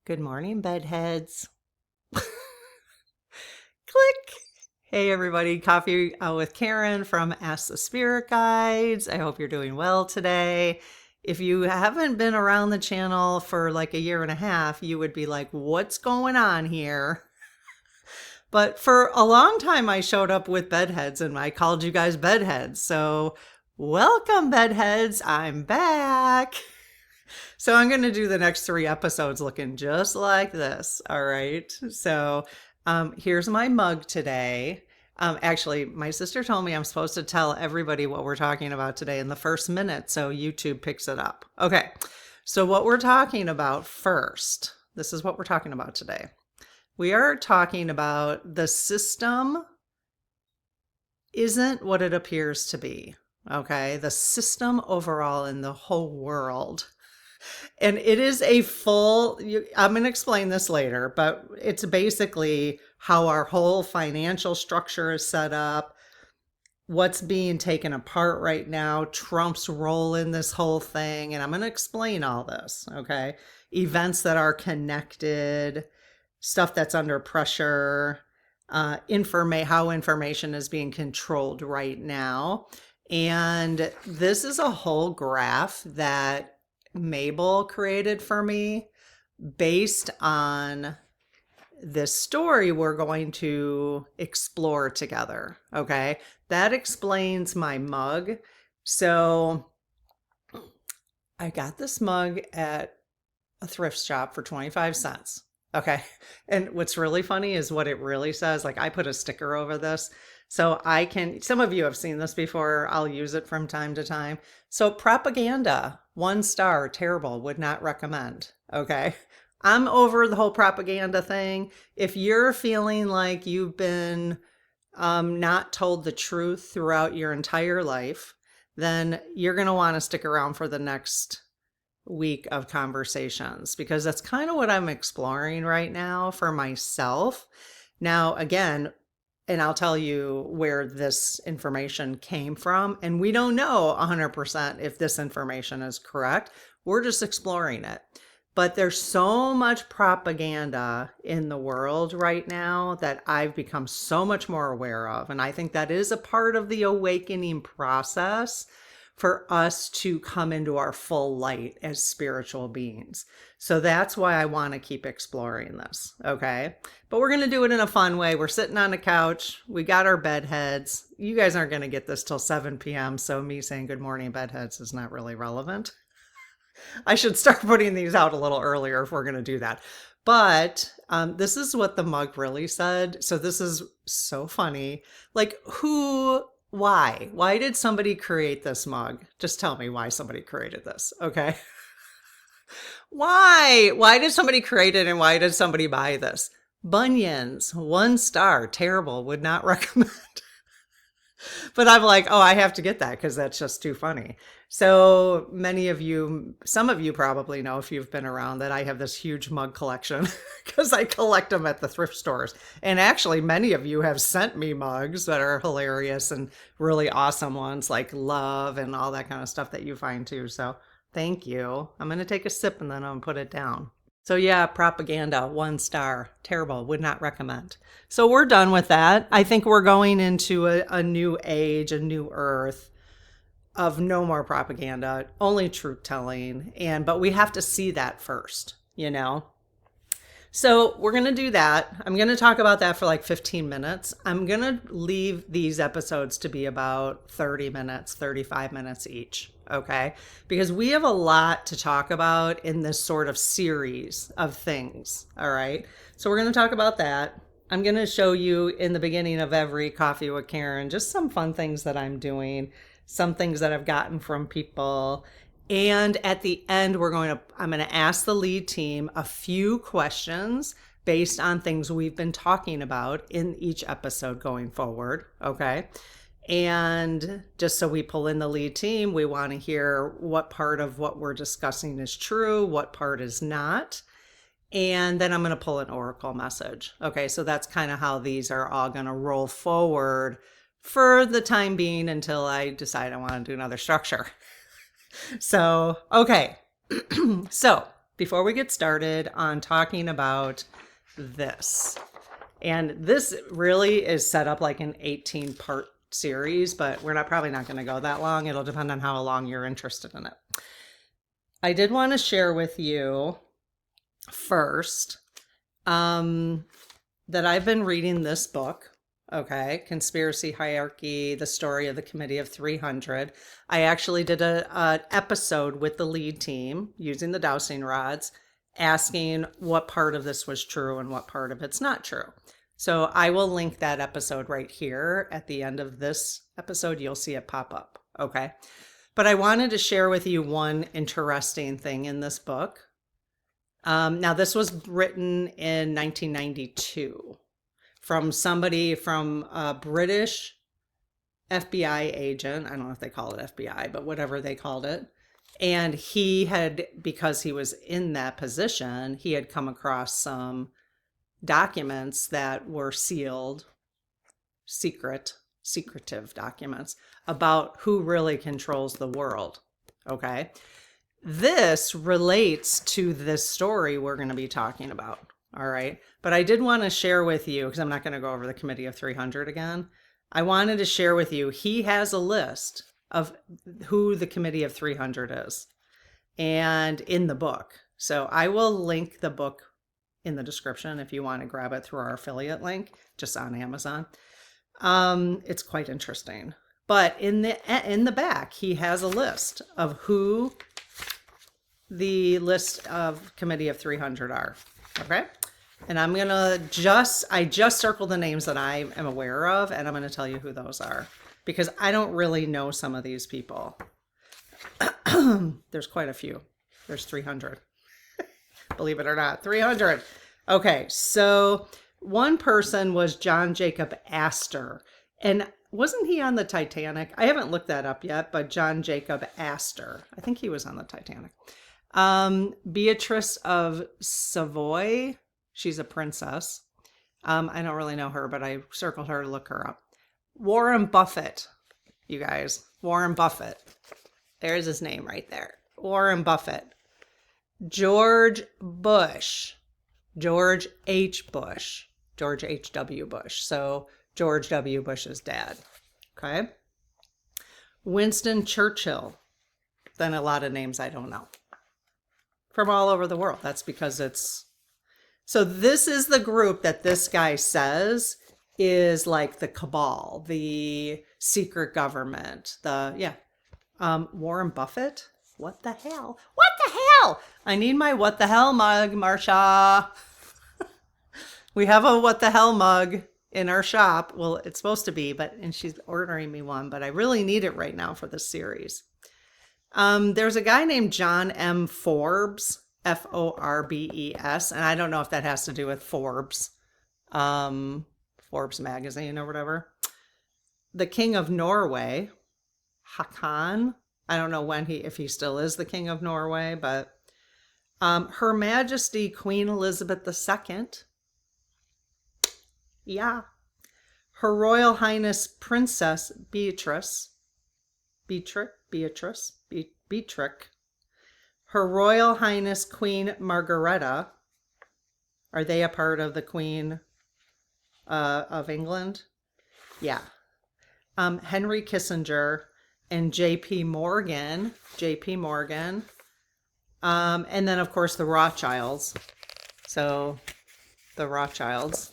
Good morning, bedheads. Click. Hey, everybody. Coffee with Karen from Ask the Spirit Guides. I hope you're doing well today. If you haven't been around the channel for like a year and a half, you would be like, what's going on here? But for a long time, I showed up with bedheads and I called you guys bedheads. So welcome, bedheads. I'm back. So I'm going to do the next 3 episodes looking just like this. All right. So here's my mug today. Actually, my sister told me I'm supposed to tell everybody what we're talking about today in the first minute, so YouTube picks it up. Okay. So what we're talking about first, this is what we're talking about today. We are talking about the system isn't what it appears to be. Okay. The system overall in the whole world. And it is a full, I'm going to explain this later, but it's basically how our whole financial structure is set up, what's being taken apart right now, Trump's role in this whole thing. And I'm going to explain all this, okay? Events that are connected, stuff that's under pressure, how information is being controlled right now. And this is a whole graph that Mabel created for me based on this story we're going to explore together. Okay. That explains my mug. So I got this mug at a thrift shop for 25 cents. Okay. And what's really funny is what it really says. Like I put a sticker over this. So some of you have seen this before. I'll use it from time to time. So propaganda, 1 star, terrible, would not recommend. Okay. I'm over the whole propaganda thing. If you're feeling like you've been not told the truth throughout your entire life, then you're going to want to stick around for the next week of conversations, because that's kind of what I'm exploring right now for myself. Now, again, and I'll tell you where this information came from. And we don't know 100% if this information is correct. We're just exploring it. But there's so much propaganda in the world right now that I've become so much more aware of. And I think that is a part of the awakening process for us to come into our full light as spiritual beings. So that's why I want to keep exploring this. Okay. But we're going to do it in a fun way. We're sitting on the couch. We got our bed heads. You guys aren't going to get this till 7 p.m. So me saying good morning, bed heads, is not really relevant. I should start putting these out a little earlier if we're going to do that. But this is what the mug really said. So this is so funny. Like why did somebody create this mug? Just tell me why somebody created this. Okay. Why did somebody create it and why did somebody buy this? Bunions, 1 star, terrible, would not recommend. But I'm like, oh, I have to get that because that's just too funny. So some of you probably know, if you've been around, that I have this huge mug collection because I collect them at the thrift stores. And actually, many of you have sent me mugs that are hilarious and really awesome ones, like love and all that kind of stuff that you find too. So thank you. I'm going to take a sip and then I'm going to put it down. So yeah, propaganda, 1 star, terrible, would not recommend. So we're done with that. I think we're going into a new age, a new earth of no more propaganda, only truth telling. But we have to see that first, you know? So we're going to do that. I'm going to talk about that for like 15 minutes. I'm going to leave these episodes to be about 30 minutes, 35 minutes each. Okay. Because we have a lot to talk about in this sort of series of things. All right. So we're going to talk about that. I'm going to show you in the beginning of every Coffee with Karen just some fun things that I'm doing, some things that I've gotten from people. And at the end, I'm going to ask the lead team a few questions based on things we've been talking about in each episode going forward. Okay. And just so we pull in the lead team, we want to hear what part of what we're discussing is true, what part is not. And then I'm going to pull an oracle message. Okay. So that's kind of how these are all going to roll forward for the time being until I decide I want to do another structure. So, okay. So before we get started on talking about this. And this really is set up like an 18-part series, but we're probably not going to go that long. It'll depend on how long you're interested in it. I did want to share with you first that I've been reading this book, okay, Conspiracy Hierarchy, the Story of the Committee of 300. I actually did an episode with the lead team using the dowsing rods, asking what part of this was true and what part of it's not true. So I will link that episode right here at the end of this episode. You'll see it pop up, okay? But I wanted to share with you one interesting thing in this book. Now, this was written in 1992 from somebody from a British FBI agent. I don't know if they call it FBI, but whatever they called it. And he had, because he was in that position, he had come across some documents that were sealed, secretive documents about who really controls the world. Okay. This relates to this story we're going to be talking about. All right. But I did want to share with you, because I'm not going to go over the Committee of 300 again. I wanted to share with you, he has a list of who the Committee of 300 is, and in the book. So I will link the book in the description if you want to grab it through our affiliate link, just on Amazon. It's quite interesting. But in the back, he has a list of who the list of Committee of 300 are. Okay. And I'm going to I just circled the names that I am aware of, and I'm going to tell you who those are, because I don't really know some of these people. There's quite a few. There's 300. Believe it or not, 300. Okay, so one person was John Jacob Astor. And wasn't he on the Titanic? I haven't looked that up yet, but John Jacob Astor. I think he was on the Titanic. Beatrice of Savoy. She's a princess. I don't really know her, but I circled her to look her up. Warren Buffett, you guys. Warren Buffett. There's his name right there. Warren Buffett. George Bush. George H. Bush. George H.W. Bush. So George W. Bush's dad. Okay. Winston Churchill. Then a lot of names I don't know. From all over the world. That's because it's... So this is the group that this guy says is like the cabal, the secret government, Warren Buffett. What the hell? What the hell? I need my what the hell mug, Marsha. We have a what the hell mug in our shop. Well, it's supposed to be, and she's ordering me one, but I really need it right now for this series. There's a guy named John M. Forbes, Forbes, and I don't know if that has to do with Forbes, Forbes magazine or whatever. The King of Norway, Haakon. I don't know if he still is the King of Norway, but Her Majesty Queen Elizabeth II. Yeah. Her Royal Highness Princess Beatrix. Her Royal Highness Queen Margareta. Are they a part of the Queen of England? Yeah. Henry Kissinger and J.P. Morgan. And then, of course, the Rothschilds. So, the Rothschilds.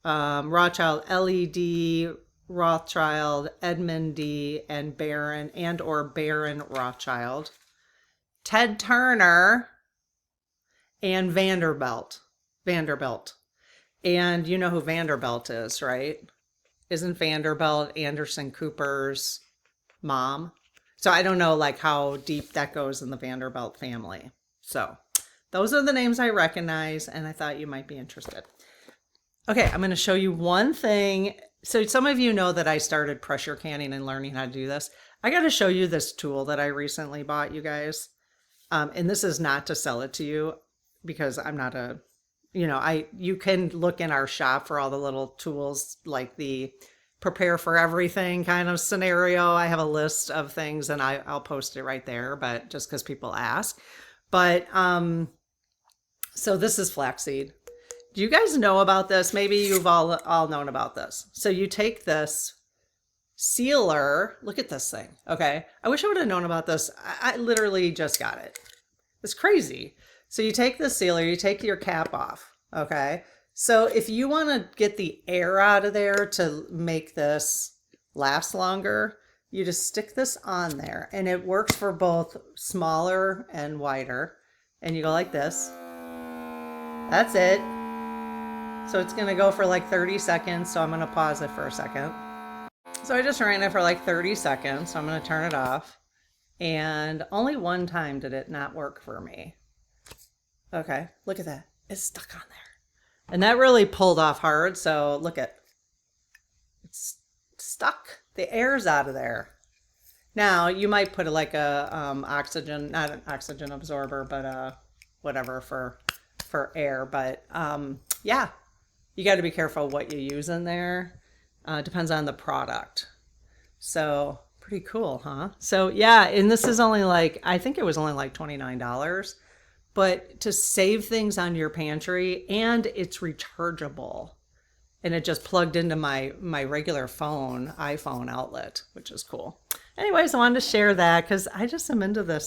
Rothschild, L.E.D., Rothschild, Edmund D., and Baron Rothschild. Ted Turner and Vanderbilt. And you know who Vanderbilt is, right? Isn't Vanderbilt Anderson Cooper's mom? So I don't know like how deep that goes in the Vanderbilt family. So those are the names I recognize, and I thought you might be interested. Okay, I'm going to show you one thing. So some of you know that I started pressure canning and learning how to do this. I got to show you this tool that I recently bought, you guys. And this is not to sell it to you, because I'm not you can look in our shop for all the little tools, like the prepare for everything kind of scenario. I have a list of things, and I'll post it right there, but just because people ask. But so this is flaxseed. Do you guys know about this? Maybe you've all known about this. So you take this sealer. Look at this thing. Okay. I wish I would have known about this. I literally just got it. It's crazy. So you take the sealer, you take your cap off. Okay. So if you want to get the air out of there to make this last longer, you just stick this on there, and it works for both smaller and wider. And you go like this. That's it. So it's going to go for like 30 seconds. So I'm going to pause it for a second. So I just ran it for like 30 seconds. So I'm going to turn it off. And only one time did it not work for me. Okay, look at that. It's stuck on there. And that really pulled off hard. So look at, it's stuck. The air's out of there. Now you might put like a oxygen, not an oxygen absorber, but whatever for air. But yeah, you got to be careful what you use in there. Depends on the product. So pretty cool, huh? So yeah, and this is only like, I think it was only like $29. But to save things on your pantry, and it's rechargeable. And it just plugged into my regular iPhone outlet, which is cool. Anyways, I wanted to share that because I just am into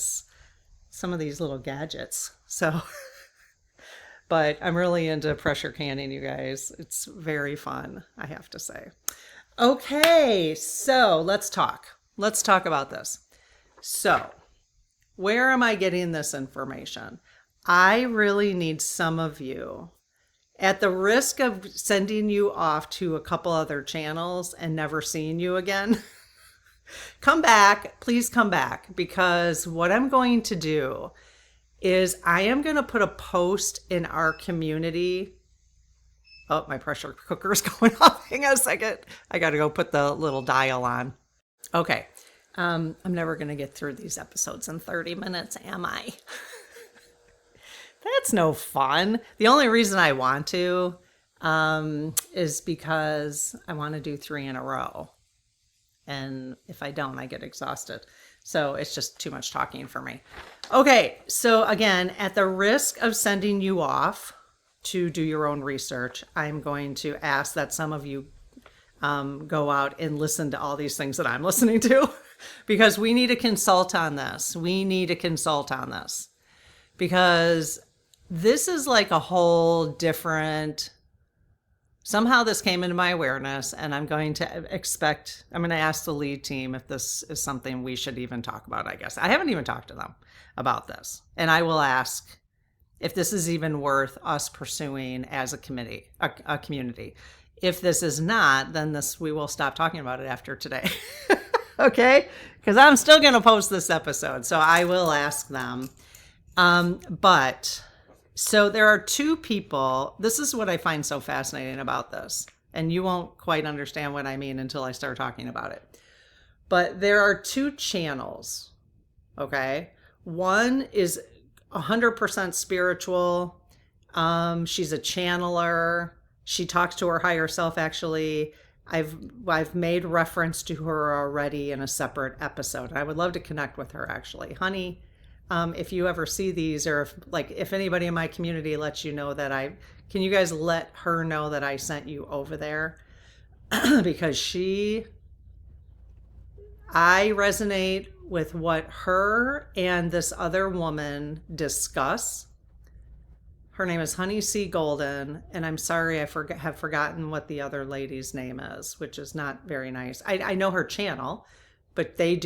some of these little gadgets. So, but I'm really into pressure canning, you guys. It's very fun, I have to say. Okay, so let's talk. Let's talk about this. So, where am I getting this information? I really need some of you, at the risk of sending you off to a couple other channels and never seeing you again, come back, please come back, because what I'm going to do is I am going to put a post in our community. Oh, my pressure cooker is going off. Hang on a second. I got to go put the little dial on. Okay. I'm never going to get through these episodes in 30 minutes, am I? That's no fun. The only reason I want to is because I want to do 3 in a row. And if I don't, I get exhausted. So it's just too much talking for me. Okay, so again, at the risk of sending you off to do your own research, I'm going to ask that some of you go out and listen to all these things that I'm listening to, because we need to consult on this. We need to consult on this, because this is like a whole different, somehow this came into my awareness, and I'm going to ask the lead team if this is something we should even talk about, I guess. I haven't even talked to them about this. And I will ask if this is even worth us pursuing as a committee, a community. If this is not, then we will stop talking about it after today. Okay? Because I'm still going to post this episode. So I will ask them. So there are 2 people. This is what I find so fascinating about this. And you won't quite understand what I mean until I start talking about it. But there are 2 channels. Okay? One is 100% spiritual. She's a channeler. She talks to her higher self, actually. I've made reference to her already in a separate episode. I would love to connect with her, actually. Honey, if you ever see these, or if anybody in my community lets you know that can you guys let her know that I sent you over there? Because I resonate with what her and this other woman discuss. Her name is Honey C. Golden, and I'm sorry I have forgotten what the other lady's name is, which is not very nice. I know her channel, but they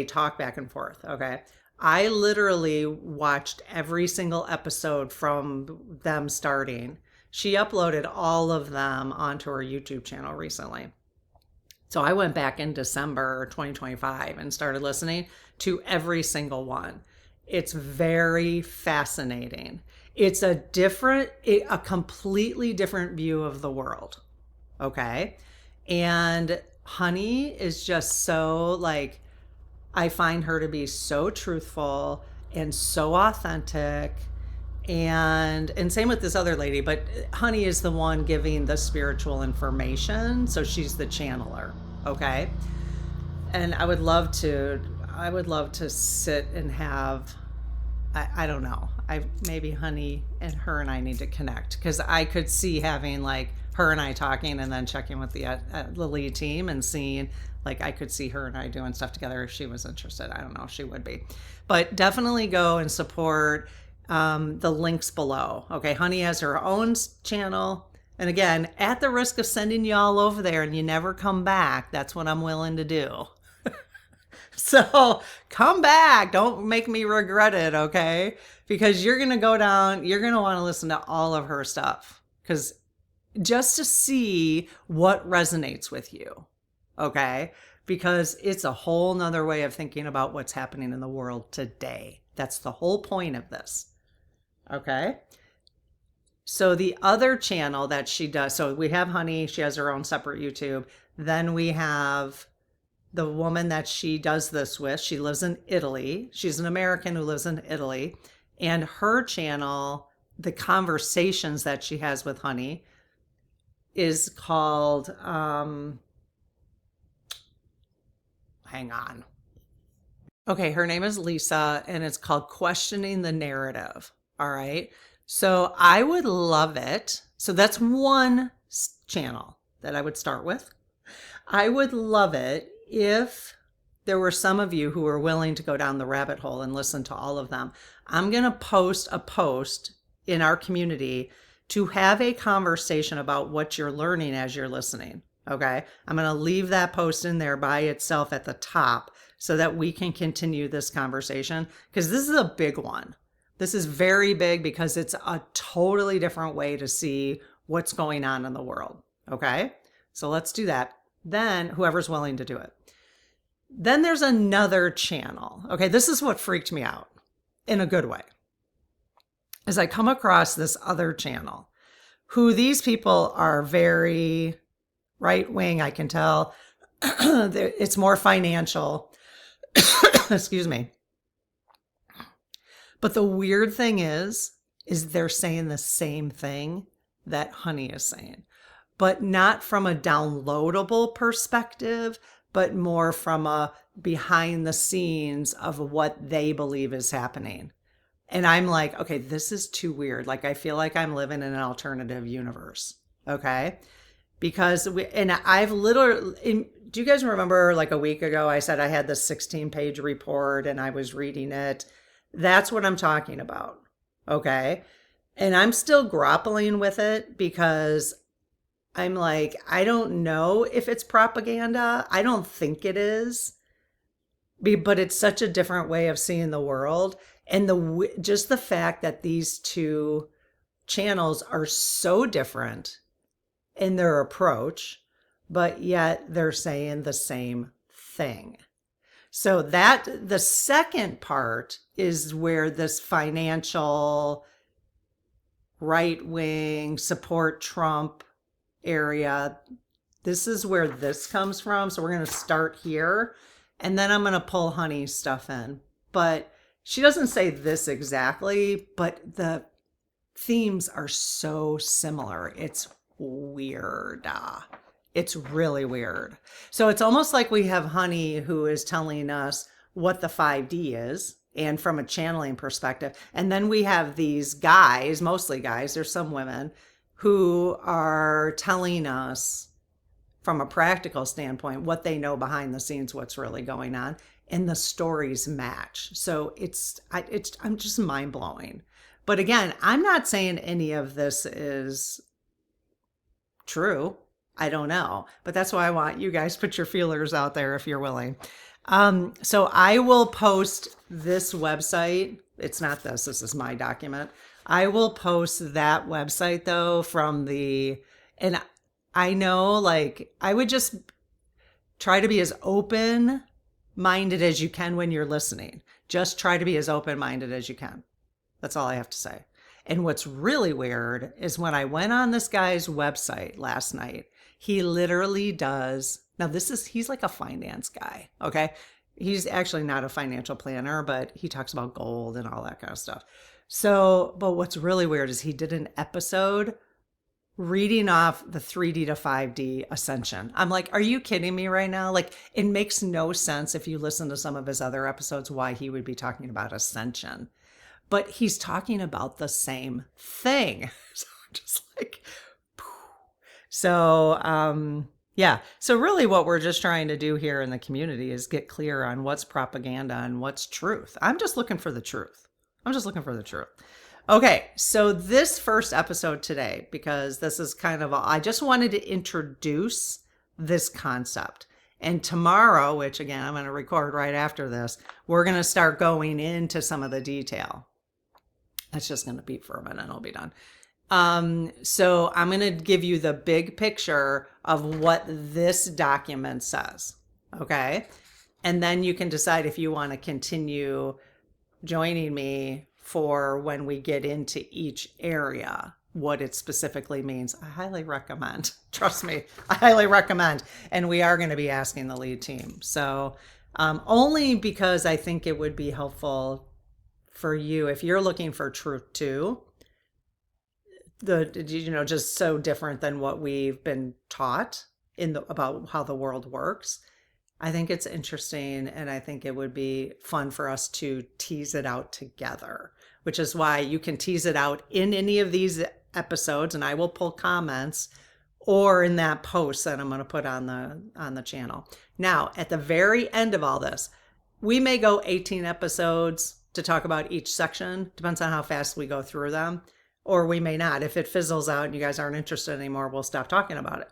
talk back and forth, okay? I literally watched every single episode from them starting. She uploaded all of them onto her YouTube channel recently. So I went back in December 2025 and started listening to every single one. It's very fascinating. It's a completely different view of the world. Okay. And Honey is just so I find her to be so truthful and so authentic, and same with this other lady, but Honey is the one giving the spiritual information. So she's the channeler. Okay. And I would love to sit and have I don't know. Maybe Honey and her and I need to connect, because I could see having like her and I talking and then checking with the lead team and seeing, like, I could see her and I doing stuff together if she was interested. I don't know if she would be, but definitely go and support the links below. Okay, Honey has her own channel. And again, at the risk of sending you all over there and you never come back, that's what I'm willing to do. So come back. Don't make me regret it, okay? Because you're going to go down, you're going to want to listen to all of her stuff, because just to see what resonates with you, okay? Because it's a whole nother way of thinking about what's happening in the world today. That's the whole point of this, okay? So the other channel that she does, so we have Honey, she has her own separate YouTube. Then we have the woman that she does this with. She lives in Italy. She's an American who lives in Italy. And her channel, the conversations that she has with Honey, is called, hang on. Okay, her name is Lisa, and it's called Questioning the Narrative. All right. So I would love it. So that's one channel that I would start with. I would love it if there were some of you who were willing to go down the rabbit hole and listen to all of them. I'm going to post a post in our community to have a conversation about what you're learning as you're listening. Okay. I'm going to leave that post in there by itself at the top so that we can continue this conversation, because this is a big one. This is very big because it's a totally different way to see what's going on in the world. Okay. So let's do that. Then whoever's willing to do it. Then there's another channel. Okay. This is what freaked me out in a good way. As I come across this other channel, who these people are very right wing, I can tell. It's more financial. Excuse me. But the weird thing is they're saying the same thing that Honey is saying, but not from a downloadable perspective, but more from a behind the scenes of what they believe is happening. And I'm like, okay, this is too weird. Like, I feel like I'm living in an alternative universe. Okay. Because I've literally, do you guys remember like a week ago, I said I had this 16-page report and I was reading it. That's what I'm talking about. Okay. And I'm still grappling with it because I'm like, I don't know if it's propaganda. I don't think it is, but it's such a different way of seeing the world. And just the fact that these two channels are so different in their approach, but yet they're saying the same thing. So that the second part is where this financial right wing support Trump area, this is where this comes from. So we're going to start here and then I'm going to pull Honey's stuff in. But she doesn't say this exactly, but the themes are so similar. It's weird. It's really weird. So it's almost like we have Honey who is telling us what the 5D is, and from a channeling perspective. And then we have these guys, mostly guys, there's some women, who are telling us from a practical standpoint what they know behind the scenes, what's really going on, and the stories match. So I'm just mind blowing. But again, I'm not saying any of this is true. I don't know, but that's why I want you guys to put your feelers out there if you're willing. So I will post this website. It's not this, this is my document. I will post that website though and I know, like, I would just try to be as open-minded as you can when you're listening. Just try to be as open-minded as you can. That's all I have to say. And what's really weird is when I went on this guy's website last night, he literally does, now he's like a finance guy, okay? He's actually not a financial planner, but he talks about gold and all that kind of stuff. So, but what's really weird is he did an episode reading off the 3D to 5D ascension. I'm like, are you kidding me right now? Like, it makes no sense if you listen to some of his other episodes why he would be talking about ascension. but he's talking about the same thing. So I'm just like, so, yeah. So really what we're just trying to do here in the community is get clear on what's propaganda and what's truth. I'm just looking for the truth. I'm just looking for the truth. Okay, so this first episode today, because this is kind of, I just wanted to introduce this concept. And tomorrow, which again, I'm going to record right after this, we're going to start going into some of the detail. That's just going to beep for a minute and I'll be done. So I'm going to give you the big picture of what this document says. Okay. And then you can decide if you want to continue joining me for when we get into each area, what it specifically means. I highly recommend. Trust me, I highly recommend. And we are going to be asking the lead team. So only because I think it would be helpful for you if you're looking for truth too. Just so different than what we've been taught about how the world works. I think it's interesting, and I think it would be fun for us to tease it out together, which is why you can tease it out in any of these episodes, and I will pull comments, or in that post that I'm going to put on the channel. Now, at the very end of all this, we may go 18 episodes to talk about each section. Depends on how fast we go through them, or we may not. If it fizzles out and you guys aren't interested anymore, we'll stop talking about it.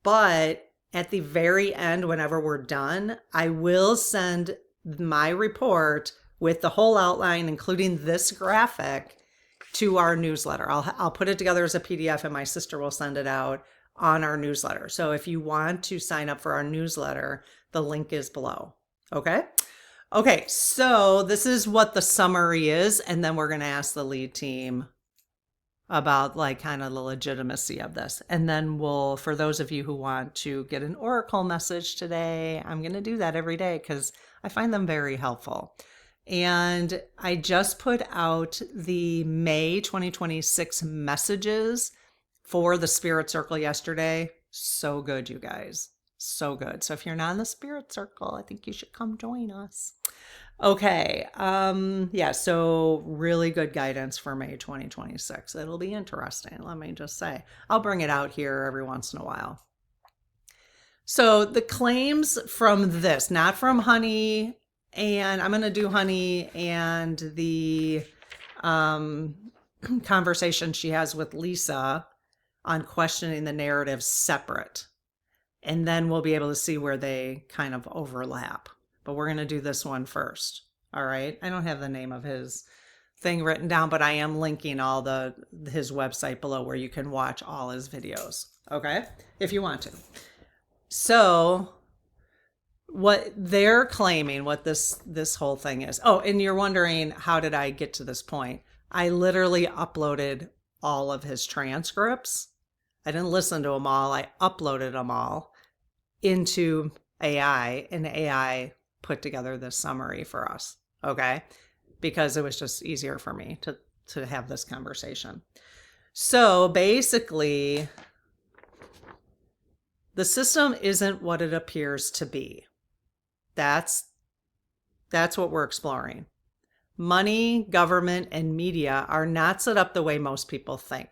But at the very end, whenever we're done, I will send my report with the whole outline, including this graphic, to our newsletter. I'll put it together as a PDF and my sister will send it out on our newsletter. So if you want to sign up for our newsletter, the link is below. Okay? Okay, so this is what the summary is, and then we're going to ask the lead team about like kind of the legitimacy of this. And then for those of you who want to get an oracle message today, I'm going to do that every day because I find them very helpful. And I just put out the May 2026 messages for the Spirit Circle yesterday. So good, you guys. So good. So if you're not in the Spirit Circle, I think you should come join us. Okay. Yeah, so really good guidance for May 2026. It'll be interesting, let me just say. I'll bring it out here every once in a while. So the claims from this, not from Honey, and I'm going to do Honey and the conversation she has with Lisa on questioning the narrative separate. And then we'll be able to see where they kind of overlap. But we're going to do this one first. All right. I don't have the name of his thing written down, but I am linking all his website below where you can watch all his videos. Okay. If you want to. So what they're claiming, what this whole thing is. Oh, and you're wondering, how did I get to this point? I literally uploaded all of his transcripts. I didn't listen to them all. I uploaded them all into AI, and AI put together this summary for us, okay? Because it was just easier for me to have this conversation. So basically, the system isn't what it appears to be. That's what we're exploring. Money, government, and media are not set up the way most people think.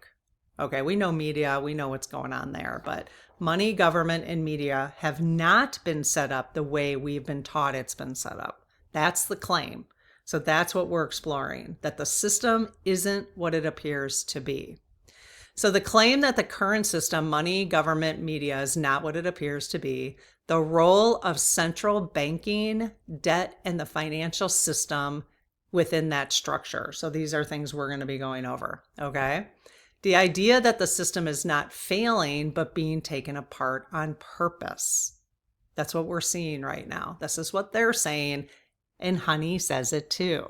Okay, we know media, we know what's going on there, but money, government, and media have not been set up the way we've been taught it's been set up. That's the claim. So that's what we're exploring, that the system isn't what it appears to be. So the claim that the current system, money, government, media, is not what it appears to be, the role of central banking, debt, and the financial system within that structure. So these are things we're going to be going over, okay? The idea that the system is not failing, but being taken apart on purpose. That's what we're seeing right now. This is what they're saying, and Honey says it too,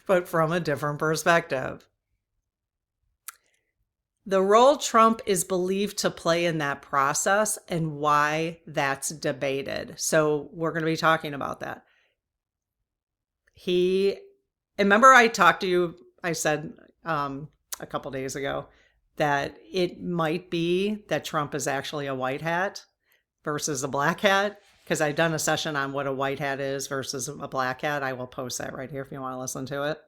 but from a different perspective. The role Trump is believed to play in that process and why that's debated. So we're going to be talking about that. Remember I talked to you, I said a couple days ago that it might be that Trump is actually a white hat versus a black hat. because I've done a session on what a white hat is versus a black hat. I will post that right here if you want to listen to it.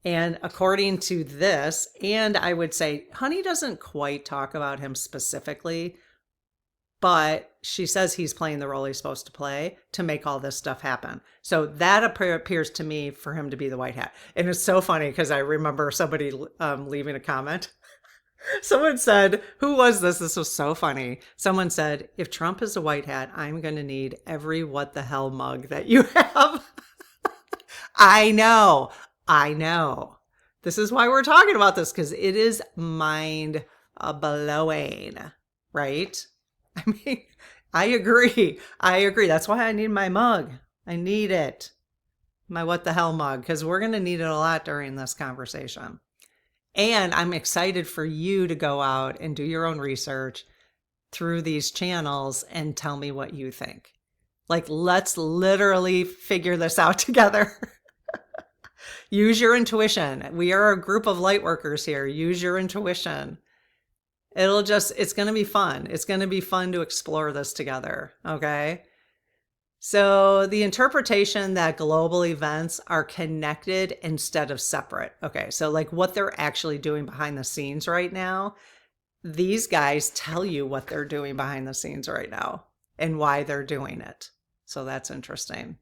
And according to this, and I would say Honey doesn't quite talk about him specifically, but she says he's playing the role he's supposed to play to make all this stuff happen. So that appears to me for him to be the white hat. And it's so funny because I remember somebody leaving a comment. Someone said, who was this? This was so funny. Someone said, if Trump is a white hat, I'm going to need every what the hell mug that you have. I know. This is why we're talking about this, because it is mind blowing, right? I mean, I agree. That's why I need my mug. I need it. My what the hell mug, because we're going to need it a lot during this conversation. And I'm excited for you to go out and do your own research through these channels and tell me what you think. Like, let's literally figure this out together. Use your intuition. We are a group of light workers here. Use your intuition. It's going to be fun. It's going to be fun to explore this together. Okay. So the interpretation that global events are connected instead of separate. Okay. So like what they're actually doing behind the scenes right now, these guys tell you what they're doing behind the scenes right now and why they're doing it. So that's interesting.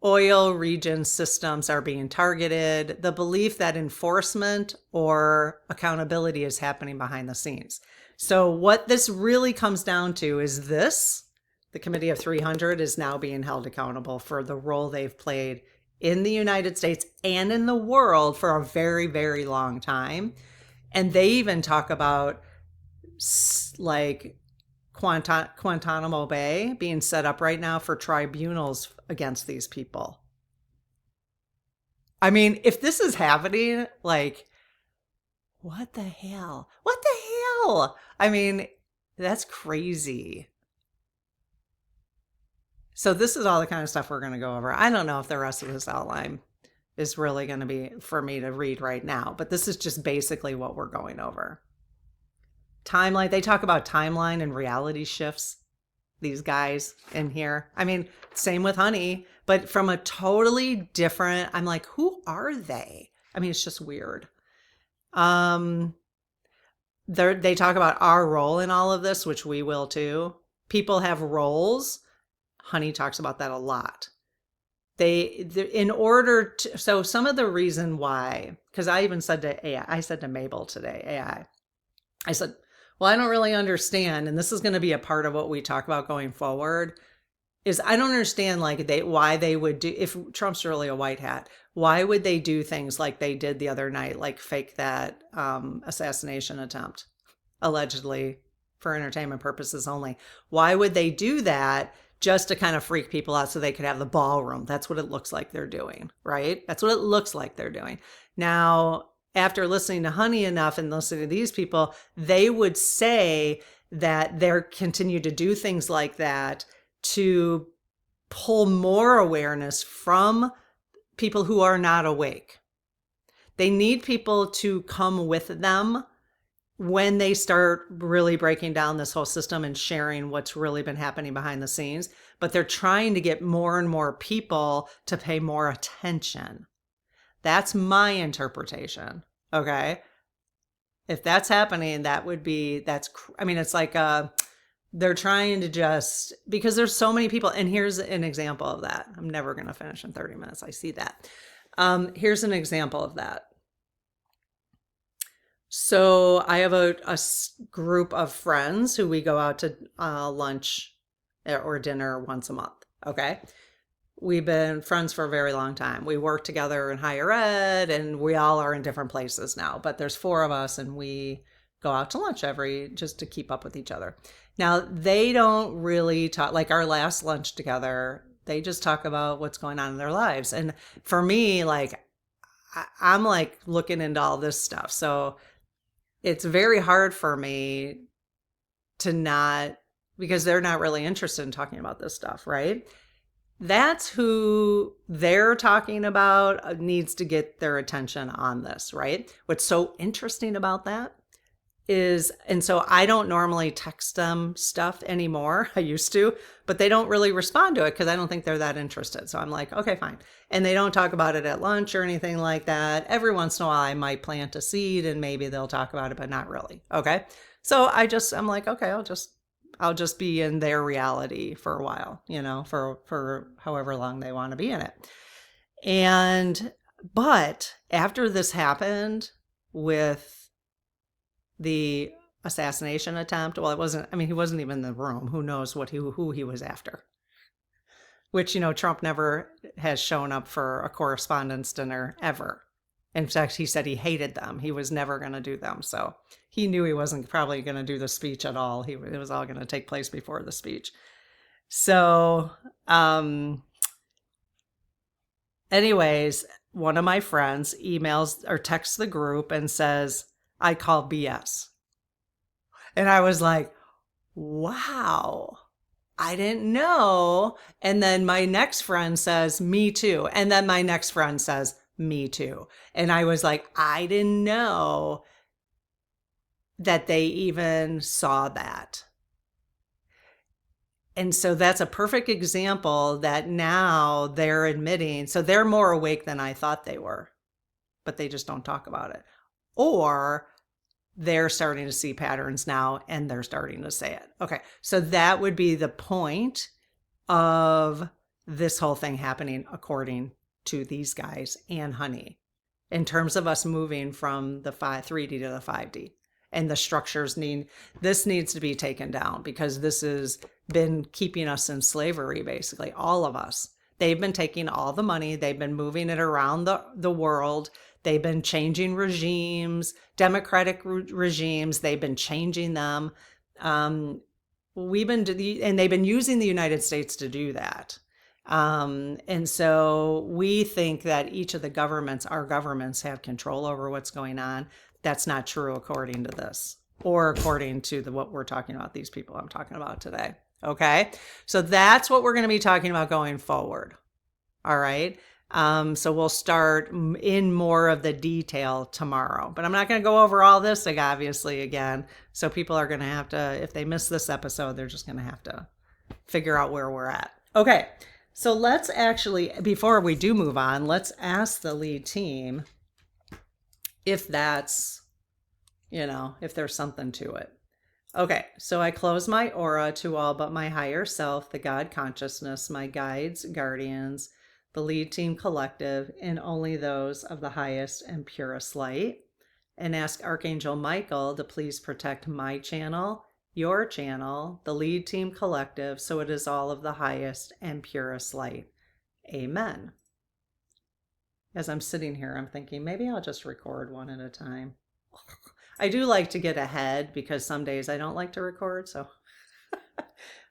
Oil region systems are being targeted. The belief that enforcement or accountability is happening behind the scenes. So what this really comes down to is this. The Committee of 300 is now being held accountable for the role they've played in the United States and in the world for a very, very long time. And they even talk about like Guantanamo Bay being set up right now for tribunals against these people. I mean, if this is happening, like, what the hell? What the hell? I mean, that's crazy. So this is all the kind of stuff we're going to go over. I don't know if the rest of this outline is really going to be for me to read right now, but this is just basically what we're going over. Timeline. They talk about timeline and reality shifts. These guys in here. I mean, same with Honey, but from a totally different, I'm like, who are they? I mean, it's just weird. They talk about our role in all of this, which we will too. People have roles. Honey talks about that a lot. In order to, so some of the reason why, because I even said to AI, I said to Mabel today, AI, I said, well, I don't really understand, and this is going to be a part of what we talk about going forward, is I don't understand like why they would do, if Trump's really a white hat, why would they do things like they did the other night, like fake that assassination attempt, allegedly for entertainment purposes only? Why would they do that? Just to kind of freak people out so they could have the ballroom. That's what it looks like they're doing, right? That's what it looks like they're doing. Now, after listening to Honey enough and listening to these people, they would say that they're continue to do things like that to pull more awareness from people who are not awake. They need people to come with them when they start really breaking down this whole system and sharing what's really been happening behind the scenes, but they're trying to get more and more people to pay more attention. That's my interpretation. Okay. If that's happening, that would be, I mean, it's like, they're trying to just, because there's so many people, and here's an example of that. I'm never going to finish in 30 minutes. I see that. Here's an example of that. So I have a group of friends who we go out to lunch or dinner once a month. Okay. We've been friends for a very long time. We work together in higher ed and we all are in different places now, but there's 4 of us and we go out to lunch just to keep up with each other. Now they don't really talk, like our last lunch together, they just talk about what's going on in their lives. And for me, like, I'm like looking into all this stuff. So it's very hard for me to not, because they're not really interested in talking about this stuff, right? That's who they're talking about needs to get their attention on this, right? What's so interesting about that and so I don't normally text them stuff anymore. I used to, but they don't really respond to it because I don't think they're that interested. So I'm like, okay, fine. And they don't talk about it at lunch or anything like that. Every once in a while, I might plant a seed and maybe they'll talk about it, but not really. Okay. So I'm like, okay, I'll just be in their reality for a while, for however long they want to be in it. But after this happened with the assassination attempt, well, he wasn't even in the room. Who knows who he was after? Which, Trump never has shown up for a correspondence dinner ever. In fact, he said he hated them. He was never going to do them. So he knew he wasn't probably going to do the speech at all. It was all going to take place before the speech. So, anyways, one of my friends emails or texts the group and says, I call BS. And I was like, wow, I didn't know. And then my next friend says, me too. And then my next friend says, me too. And I was like, I didn't know that they even saw that. And so that's a perfect example that now they're admitting, so they're more awake than I thought they were, but they just don't talk about it. Or they're starting to see patterns now and they're starting to say it. Okay, so that would be the point of this whole thing happening according to these guys and Honey, in terms of us moving from the 3D to the 5D. And the structures this needs to be taken down because this has been keeping us in slavery, basically, all of us. They've been taking all the money, they've been moving it around the world. They've been changing regimes, democratic regimes. They've been changing them. And they've been using the United States to do that. And so we think that each of our governments have control over what's going on. That's not true according to this, or according to what we're talking about, these people I'm talking about today. Okay. So that's what we're going to be talking about going forward. All right. So we'll start in more of the detail tomorrow, but I'm not going to go over all this, obviously, again. So people are going to have to, if they miss this episode, they're just going to have to figure out where we're at. Okay. So let's actually, before we do move on, let's ask the lead team if that's, if there's something to it. Okay, so I close my aura to all but my higher self, the God consciousness, my guides, guardians, the lead team collective, and only those of the highest and purest light, and ask Archangel Michael to please protect my channel, your channel, the lead team collective, so it is all of the highest and purest light. Amen. As I'm sitting here, I'm thinking maybe I'll just record one at a time. I do like to get ahead because some days I don't like to record, so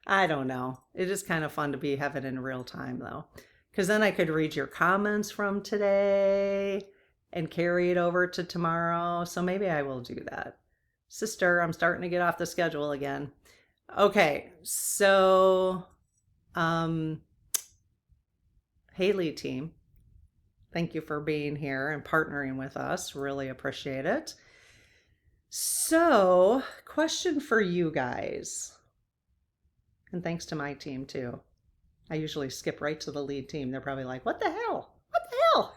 I don't know. It is kind of fun to have it in real time though, because then I could read your comments from today and carry it over to tomorrow. So maybe I will do that. Sister, I'm starting to get off the schedule again. Okay, so Haley team, thank you for being here and partnering with us. Really appreciate it. So, question for you guys, and thanks to my team too. I usually skip right to the lead team. They're probably like, what the hell? What the hell?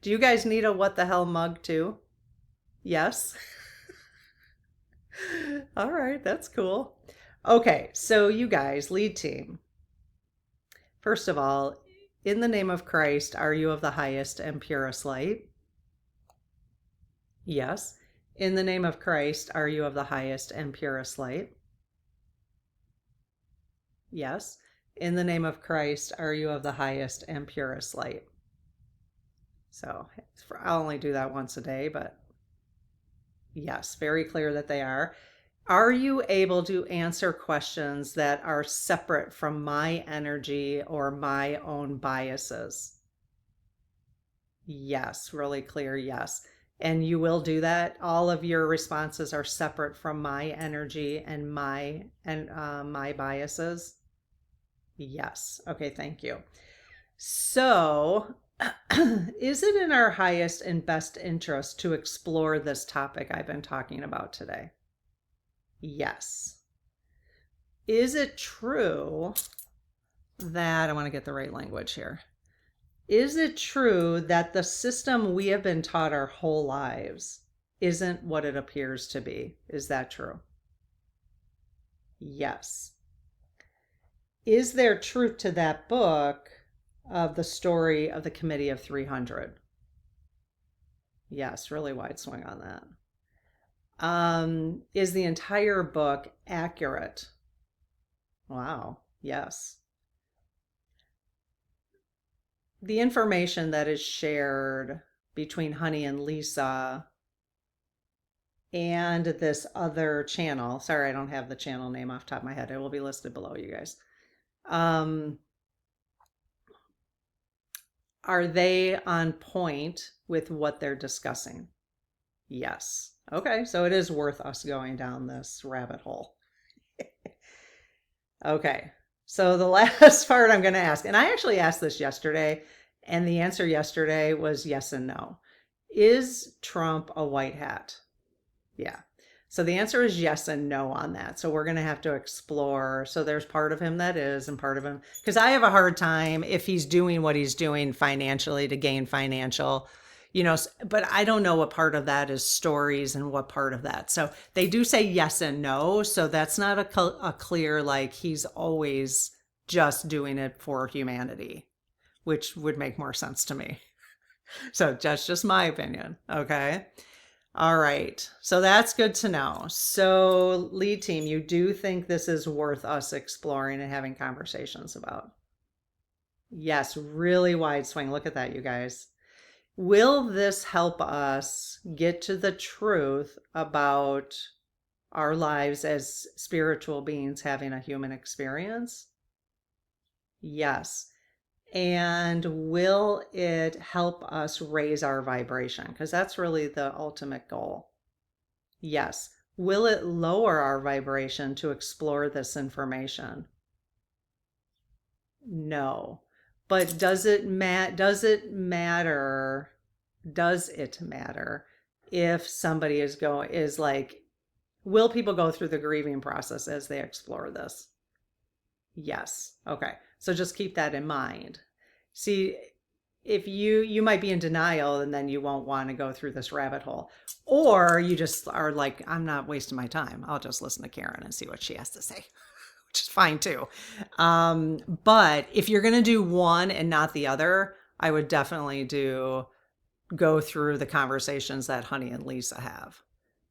Do you guys need a what the hell mug too? Yes? All right, that's cool. Okay, so you guys, lead team. First of all, in the name of Christ, are you of the highest and purest light? Yes. In the name of Christ, are you of the highest and purest light? Yes. In the name of Christ, are you of the highest and purest light? So I'll only do that once a day, but yes, very clear that they are. Are you able to answer questions that are separate from my energy or my own biases? Yes, really clear, yes. And you will do that. All of your responses are separate from my energy and my biases. Yes. Okay, thank you. So Is it in our highest and best interest to explore this topic I've been talking about today? Yes. Is it true that, I want to get the right language here. Is it true that the system we have been taught our whole lives isn't what it appears to be? Is that true? Yes. Is there truth to that book of the story of the Committee of 300? Yes, really wide swing on that. Is the entire book accurate? Wow, yes. The information that is shared between Honey and Lisa and this other channel, sorry, I don't have the channel name off the top of my head. It will be listed below, you guys. Are they on point with what they're discussing? Yes. Okay, so it is worth us going down this rabbit hole. Okay, so the last part I'm going to ask, and I actually asked this yesterday, and the answer yesterday was yes and no. Is Trump a white hat? Yeah. So the answer is yes and no on that. So we're going to have to explore. So there's part of him that is, and part of him, because I have a hard time if he's doing what he's doing financially to gain financial, but I don't know what part of that is stories and what part of that. So they do say yes and no. So that's not a clear, like he's always just doing it for humanity, which would make more sense to me. So that's just my opinion. Okay. All right. So that's good to know. So, lead team, you do think this is worth us exploring and having conversations about? Yes, really wide swing. Look at that, you guys. Will this help us get to the truth about our lives as spiritual beings having a human experience? Yes. And will it help us raise our vibration? Because that's really the ultimate goal. Yes. Will it lower our vibration to explore this information? No. But does it matter? Does it matter if somebody is like, will people go through the grieving process as they explore this? Yes. Okay. So just keep that in mind. See, if you might be in denial and then you won't want to go through this rabbit hole. Or you just are like, I'm not wasting my time. I'll just listen to Karen and see what she has to say, which is fine too. But if you're going to do one and not the other, I would definitely go through the conversations that Honey and Lisa have,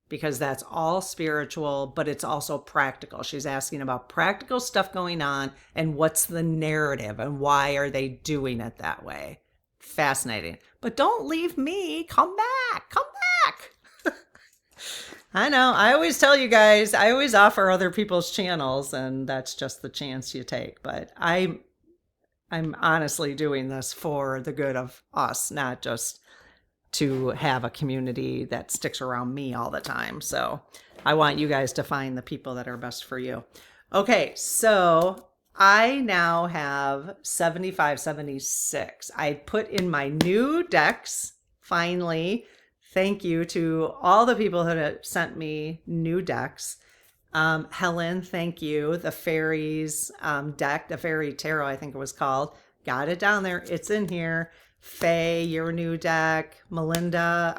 because that's all spiritual, but it's also practical. She's asking about practical stuff going on and what's the narrative and why are they doing it that way. Fascinating. But don't leave me. Come back. Come back. I know. I always tell you guys, I always offer other people's channels, and that's just the chance you take. But I'm honestly doing this for the good of us, not just to have a community that sticks around me all the time. So I want you guys to find the people that are best for you. Okay, so I now have 75, 76. I put in my new decks, finally. Thank you to all the people who have sent me new decks. Helen, thank you. The fairies deck, the fairy tarot, I think it was called. Got it down there. It's in here. Faye, your new deck. Melinda,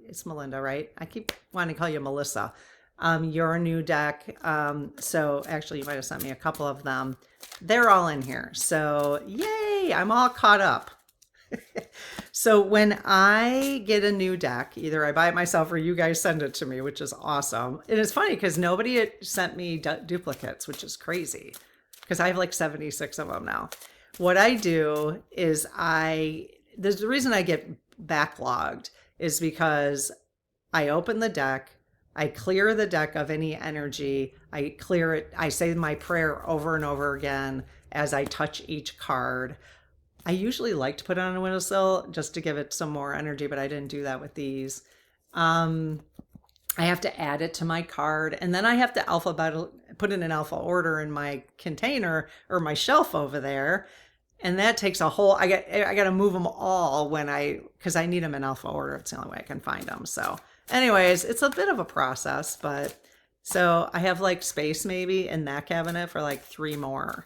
it's Melinda, right? I keep wanting to call you Melissa. Your new deck. So actually you might have sent me a couple of them. They're all in here. So yay, I'm all caught up. So when I get a new deck, either I buy it myself or you guys send it to me, which is awesome. And it's funny because nobody had sent me duplicates, which is crazy because I have like 76 of them now. What I do is the reason I get backlogged is because I open the deck, I clear the deck of any energy, I clear it, I say my prayer over and over again as I touch each card. I usually like to put it on a windowsill just to give it some more energy, but I didn't do that with these. I have to add it to my card, and then I have to put it in alpha order in my container or my shelf over there. And that takes a whole, I got to move them all because I need them in alpha order. It's the only way I can find them. So anyways, it's a bit of a process, but so I have like space maybe in that cabinet for like 3 more.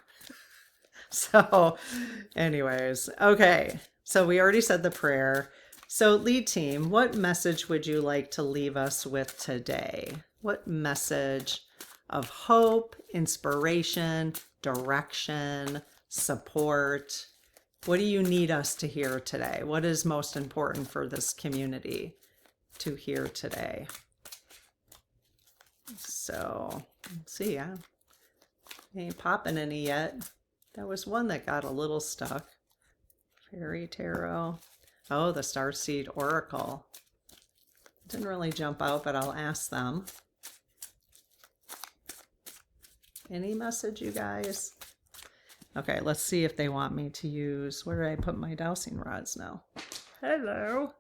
So anyways, okay. So we already said the prayer. So lead team, what message would you like to leave us with today? What message of hope, inspiration, direction, support? What do you need us to hear today? What is most important for this community to hear today? So let's see. I ain't popping any yet. There was one that got a little stuck. Fairy Tarot. Oh, the Starseed Oracle. Didn't really jump out, but I'll ask them. Any message, you guys? Okay, let's see if they want me to use, where did I put my dowsing rods now? Hello.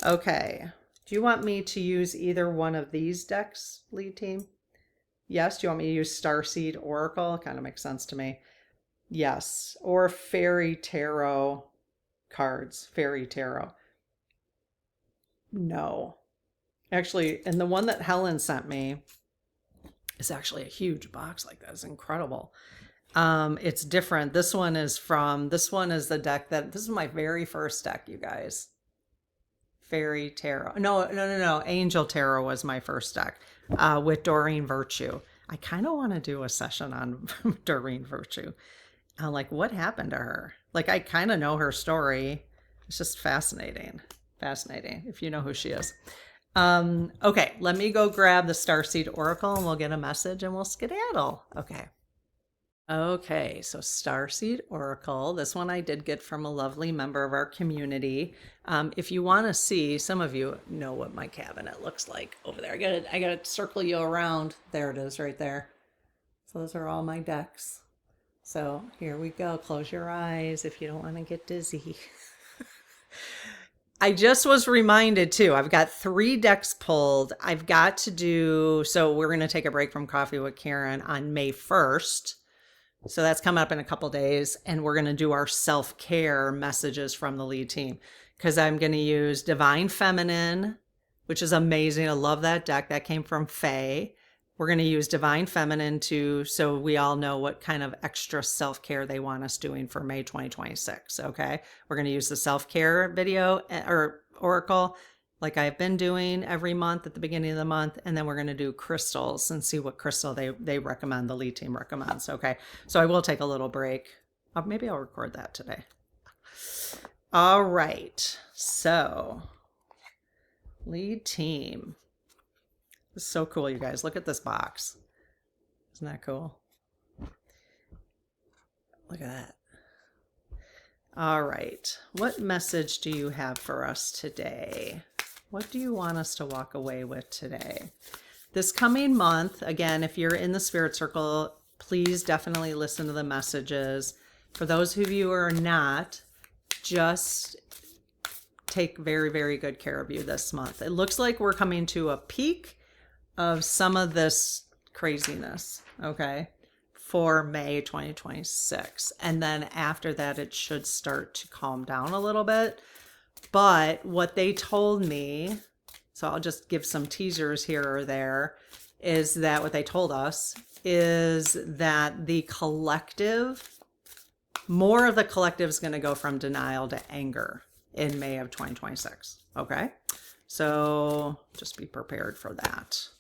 Okay, do you want me to use either one of these decks, lead team? Yes, do you want me to use Starseed Oracle? Kind of makes sense to me. Yes, or Fairy Tarot cards, Fairy Tarot. No. Actually, and the one that Helen sent me is actually a huge box like that. It's incredible. It's different. This one is the deck this is my very first deck, you guys. Fairy Tarot. No. Angel Tarot was my first deck with Doreen Virtue. I kind of want to do a session on Doreen Virtue. Like, what happened to her? Like, I kind of know her story. It's just fascinating. Fascinating, if you know who she is. Okay, let me go grab the Starseed Oracle and we'll get a message and we'll skedaddle. Okay, so Starseed Oracle. This one I did get from a lovely member of our community. If you want to see, some of you know what my cabinet looks like over there. I gotta circle you around. There it is, right there. So those are all my decks. So here we go. Close your eyes if you don't want to get dizzy. I just was reminded too, I've got 3 decks pulled. I've got to do, so we're going to take a break from Coffee with Karen on May 1st. So that's coming up in a couple days. And we're going to do our self-care messages from the lead team. Because I'm going to use Divine Feminine, which is amazing. I love that deck. That came from Faye. We're going to use Divine Feminine so we all know what kind of extra self-care they want us doing for May 2026, okay? We're going to use the self-care video or oracle like I've been doing every month at the beginning of the month, and then we're going to do crystals and see what crystal they recommend, the lead team recommends, okay? So I will take a little break. Maybe I'll record that today. All right, so lead team. It's so cool, you guys. Look at this box. Isn't that cool? Look at that. All right. What message do you have for us today? What do you want us to walk away with today? This coming month, again, if you're in the Spirit Circle, please definitely listen to the messages. For those of you who are not, just take very, very good care of you this month. It looks like we're coming to a peak of some of this craziness, okay, for May 2026. And then after that, it should start to calm down a little bit. But what they told me, so I'll just give some teasers here or there, is that what they told us is that the collective, more of the collective is going to go from denial to anger in May of 2026, okay? So just be prepared for that.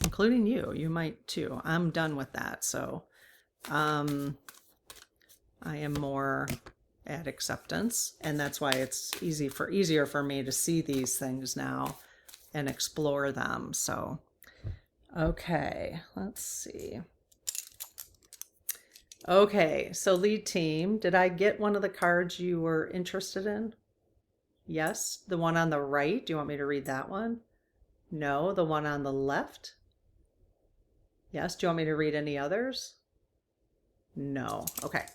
Including you. You might too. I'm done with that. So I am more at acceptance, and that's why it's easier for me to see these things now and explore them. So okay, let's see. Okay, so lead team, did I get one of the cards you were interested in? Yes, the one on the right. Do you want me to read that one? No, the one on the left? Yes, do you want me to read any others? No. Okay,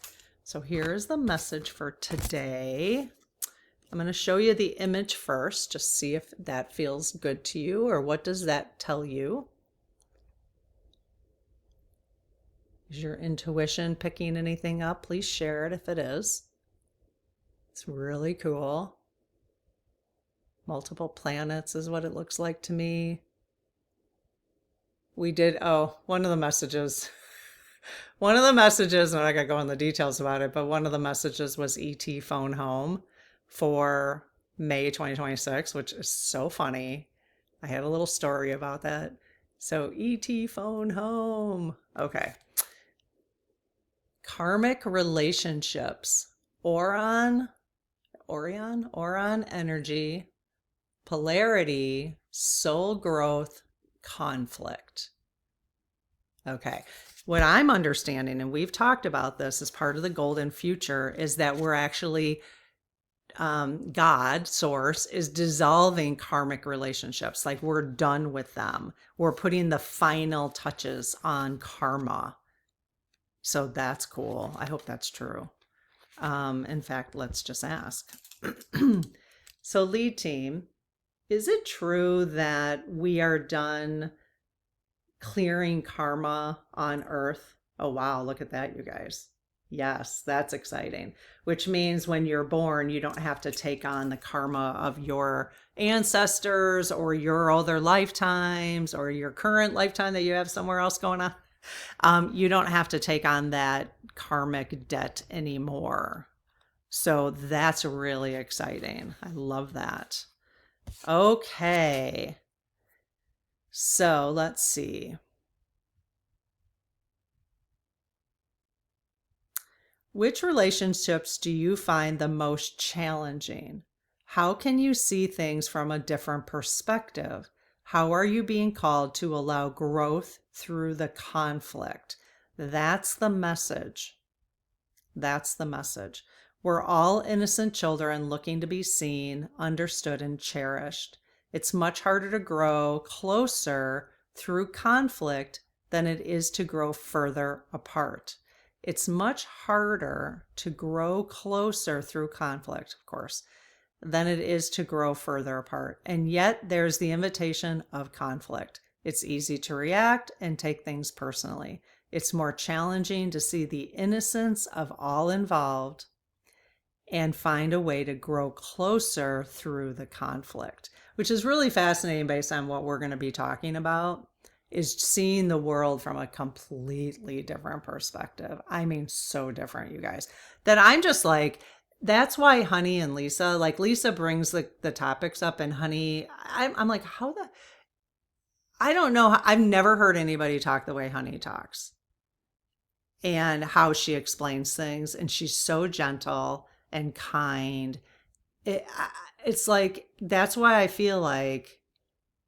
so here's the message for today. I'm going to show you the image first, just see if that feels good to you, or what does that tell you? Is your intuition picking anything up? Please share it if it is. It's really cool. Multiple planets is what it looks like to me. We did, oh, one of the messages, and I'm not going to go in the details about it, but one of the messages was ET phone home for May 2026, which is so funny. I had a little story about that. So ET phone home. Okay. Karmic relationships. Orion energy, polarity, soul growth, conflict. Okay. What I'm understanding, and we've talked about this as part of the golden future, is that we're actually God, source, is dissolving karmic relationships. Like we're done with them. We're putting the final touches on karma. So that's cool. I hope that's true. In fact, let's just ask. So lead team, is it true that we are done clearing karma on Earth? Oh, wow. Look at that, you guys. Yes, that's exciting. Which means when you're born, you don't have to take on the karma of your ancestors or your other lifetimes or your current lifetime that you have somewhere else going on. You don't have to take on that karmic debt anymore. So that's really exciting. I love that. Okay. So let's see. Which relationships do you find the most challenging? How can you see things from a different perspective? How are you being called to allow growth through the conflict? That's the message. That's the message. We're all innocent children looking to be seen, understood, and cherished. It's much harder to grow closer through conflict than it is to grow further apart. It's much harder to grow closer through conflict, of course, than it is to grow further apart. And yet there's the invitation of conflict. It's easy to react and take things personally. It's more challenging to see the innocence of all involved and find a way to grow closer through the conflict, which is really fascinating based on what we're going to be talking about, is seeing the world from a completely different perspective. I mean, so different, you guys, that I'm just like, that's why Honey and Lisa, like Lisa brings the topics up, and Honey, I'm like, how the, I don't know. I've never heard anybody talk the way Honey talks and how she explains things. And she's so gentle and kind. It's like, that's why I feel like,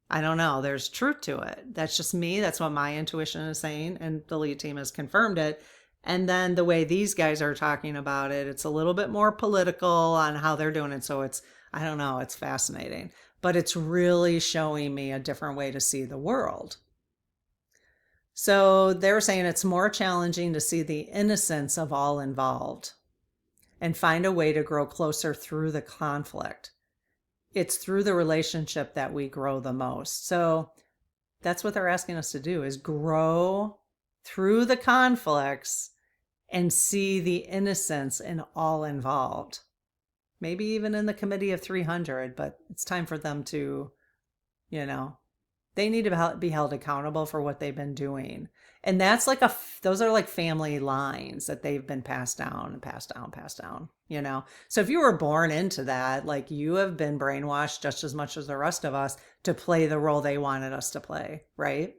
I don't know, there's truth to it. That's just me. That's what my intuition is saying. And the lead team has confirmed it. And then the way these guys are talking about it, it's a little bit more political on how they're doing it. So it's, I don't know, it's fascinating. But it's really showing me a different way to see the world. So they're saying it's more challenging to see the innocence of all involved and find a way to grow closer through the conflict. It's through the relationship that we grow the most. So that's what they're asking us to do, is grow through the conflicts and see the innocence in all involved. Maybe even in the committee of 300, but it's time for them to, they need to be held accountable for what they've been doing. And that's like those are like family lines that they've been passed down and passed down, So if you were born into that, like you have been brainwashed just as much as the rest of us to play the role they wanted us to play, right?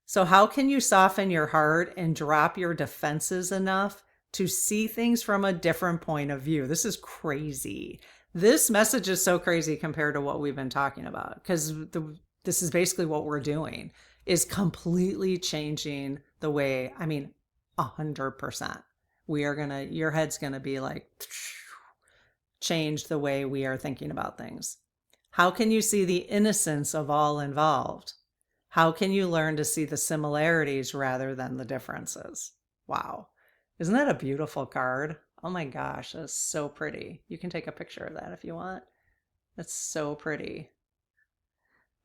So how can you soften your heart and drop your defenses enough to see things from a different point of view? This is crazy. This message is so crazy compared to what we've been talking about, because this is basically what we're doing, is completely changing the way, 100%. Your head's going to be like, change the way we are thinking about things. How can you see the innocence of all involved? How can you learn to see the similarities rather than the differences? Wow. Isn't that a beautiful card? Oh my gosh, that's so pretty. You can take a picture of that if you want. That's so pretty.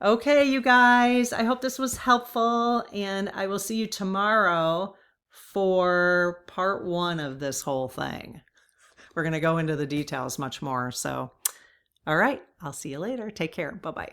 Okay, you guys, I hope this was helpful, and I will see you tomorrow for part one of this whole thing. We're going to go into the details much more. So, all right, I'll see you later. Take care. Bye-bye.